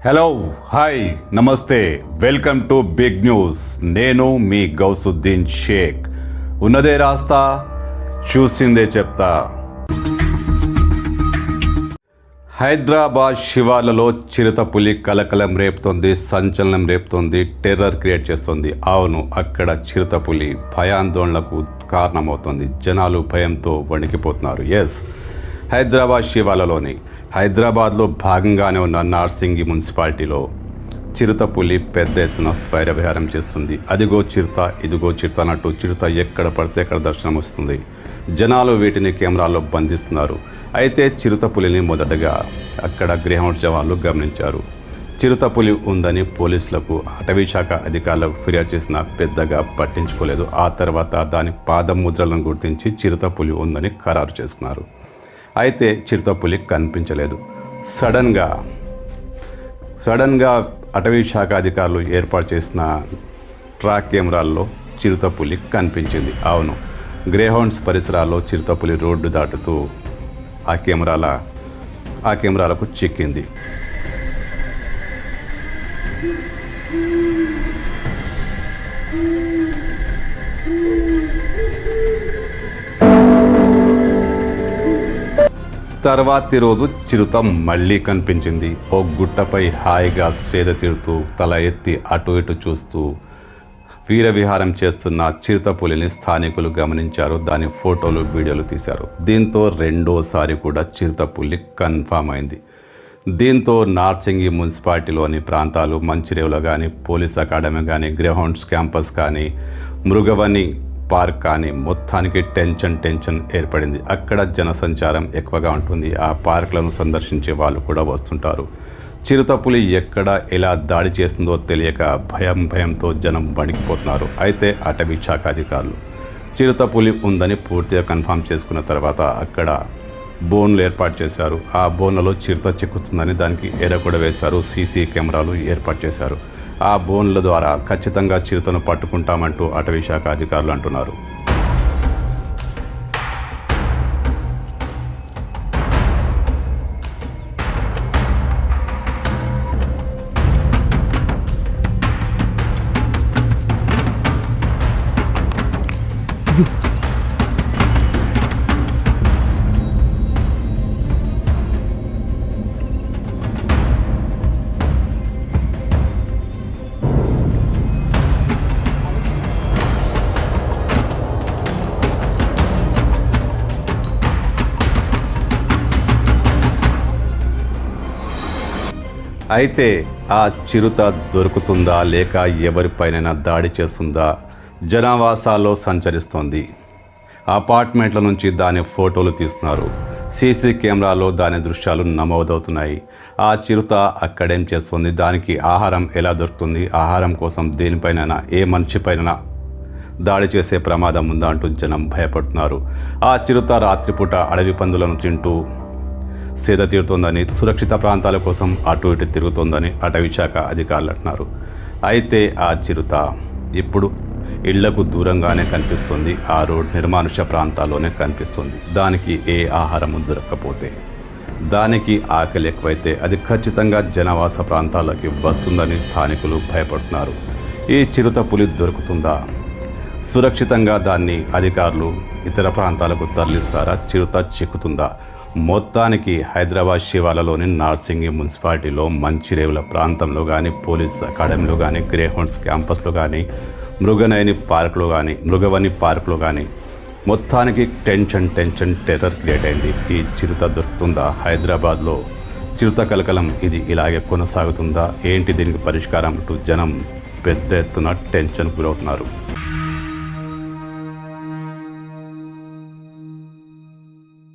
Hello hi నమస్తే welcome to big news. నేను మీ గౌసుద్దీన్ షేక్. ఉన్నదే రాస్తా, చూసిందే చెప్తా. హైదరాబాద్ శివార్లలో చిరుతపులి కలకలం రేపుతోంది, సంచలనం రేపుతోంది, టెర్రర్ క్రియేట్ చేస్తుంది. అవును, అక్కడ చిరుతపులి భయాందోళనకు కారణమవుతుంది. జనాలు భయంతో వణికిపోతున్నారు. ఎస్, హైదరాబాద్ శివార్లలోని హైదరాబాద్లో భాగంగానే ఉన్న నార్సింగి మున్సిపాలిటీలో చిరుతపులి పెద్ద ఎత్తున స్వైర విహారం చేస్తుంది. అదిగో చిరుత, ఇదిగో చిరుత అన్నట్టు చిరుత ఎక్కడ పడితే అక్కడ దర్శనం వస్తుంది. జనాలు వీటిని కెమెరాల్లో బంధిస్తున్నారు. అయితే చిరుతపులిని మొదటగా అక్కడ గ్రేహౌండ్ జవాన్లు గమనించారు. చిరుతపులి ఉందని పోలీసులకు, అటవీ శాఖ అధికారులకు ఫిర్యాదు చేసినా పెద్దగా పట్టించుకోలేదు. ఆ తర్వాత దాని పాదముద్రలను గుర్తించి చిరుతపులి ఉందని ఖరారు చేసుకున్నారు. అయితే చిరుతపులి కనిపించలేదు. సడన్గా అటవీ శాఖ అధికారులు ఏర్పాటు చేసిన ట్రాక్ కెమెరాల్లో చిరుతపులి కనిపించింది. అవును, గ్రేహౌండ్స్ పరిసరాల్లో చిరుతపులి రోడ్డు దాటుతూ ఆ కెమెరాలకు చిక్కింది. తర్వాతి రోజు చిరుత మళ్ళీ కనిపించింది. ఓ గుట్టపై హాయిగా స్వేద తీరుతూ, తల ఎత్తి అటు ఇటు చూస్తూ వీరవిహారం చేస్తున్న చిరుతపులిని స్థానికులు గమనించారు. దాని ఫోటోలు, వీడియోలు తీశారు. దీంతో రెండోసారి కూడా చిరుతపులి కన్ఫామ్ అయింది. దీంతో నార్సింగి మున్సిపాలిటీలోని ప్రాంతాలు, మంచిరేవులో కానీ, పోలీస్ అకాడమీ కానీ, గ్రేహౌండ్స్ క్యాంపస్ కానీ, మృగవని పార్క్ కానీ మొత్తానికి టెన్షన్ ఏర్పడింది. అక్కడ జనసంచారం ఎక్కువగా ఉంటుంది. ఆ పార్కులను సందర్శించే వాళ్ళు కూడా వస్తుంటారు. చిరుతపులి ఎక్కడ ఎలా దాడి చేస్తుందో తెలియక భయంతో జనం వణికిపోతున్నారు. అయితే అటవీ శాఖ అధికారులు చిరుతపులి ఉందని పూర్తిగా కన్ఫర్మ్ చేసుకున్న తర్వాత అక్కడ బోన్లు ఏర్పాటు చేశారు. ఆ బోన్లలో చిరుత చిక్కుతుందని దానికి ఎర కూడా వేశారు. సీసీ కెమెరాలు ఏర్పాటు చేశారు. ఆ బోన్ల ద్వారా ఖచ్చితంగా చిరుతను పట్టుకుంటామంటూ అటవీ శాఖ అధికారులు అంటున్నారు. అయితే ఆ చిరుత దొరుకుతుందా లేక ఎవరిపైనైనా దాడి చేస్తుందా? జనావాసాల్లో సంచరిస్తోంది. అపార్ట్మెంట్ల నుంచి దాని ఫోటోలు తీస్తున్నారు. సీసీ కెమెరాలో దాని దృశ్యాలు నమోదవుతున్నాయి. ఆ చిరుత అక్కడేం చేస్తుంది? దానికి ఆహారం ఎలా దొరుకుతుంది? ఆహారం కోసం దేనిపైనైనా, ఏ మనిషిపైన దాడి చేసే ప్రమాదం ఉందా అంటూ జనం భయపడుతున్నారు. ఆ చిరుత రాత్రిపూట అడవి పందులను తింటూ సేద తీరుతోందని, సురక్షిత ప్రాంతాల కోసం అటు ఇటు తిరుగుతోందని అటవీ శాఖ అధికారులు అంటున్నారు. అయితే ఆ చిరుత ఇప్పుడు ఇళ్లకు దూరంగానే కనిపిస్తుంది. ఆ రోడ్ నిర్మానుష ప్రాంతాల్లోనే కనిపిస్తుంది. దానికి ఏ ఆహారం దొరకకపోతే, దానికి ఆకలి ఎక్కువైతే అది ఖచ్చితంగా జనవాస ప్రాంతాలకి వస్తుందని స్థానికులు భయపడుతున్నారు. ఈ చిరుత పులి దొరుకుతుందా? సురక్షితంగా దాన్ని అధికారులు ఇతర ప్రాంతాలకు తరలిస్తారా? చిరుత చిక్కుతుందా? మొత్తానికి హైదరాబాద్ శివార్లలోని నార్సింగి మున్సిపాలిటీలో మంచిరేవుల ప్రాంతంలో కానీ, పోలీస్ అకాడమీలో కానీ, గ్రేహౌండ్స్ క్యాంపస్లో కానీ, మృగవని పార్కులో కానీ మొత్తానికి టెన్షన్ టెర్రర్ క్రియేట్ అయింది. ఈ చిరుత దొరుకుతుందా? హైదరాబాద్లో చిరుత కలకలం ఇది ఇలాగే కొనసాగుతుందా? ఏంటి దీనికి పరిష్కారం అంటూ జనం పెద్ద ఎత్తున టెన్షన్ గురవుతున్నారు.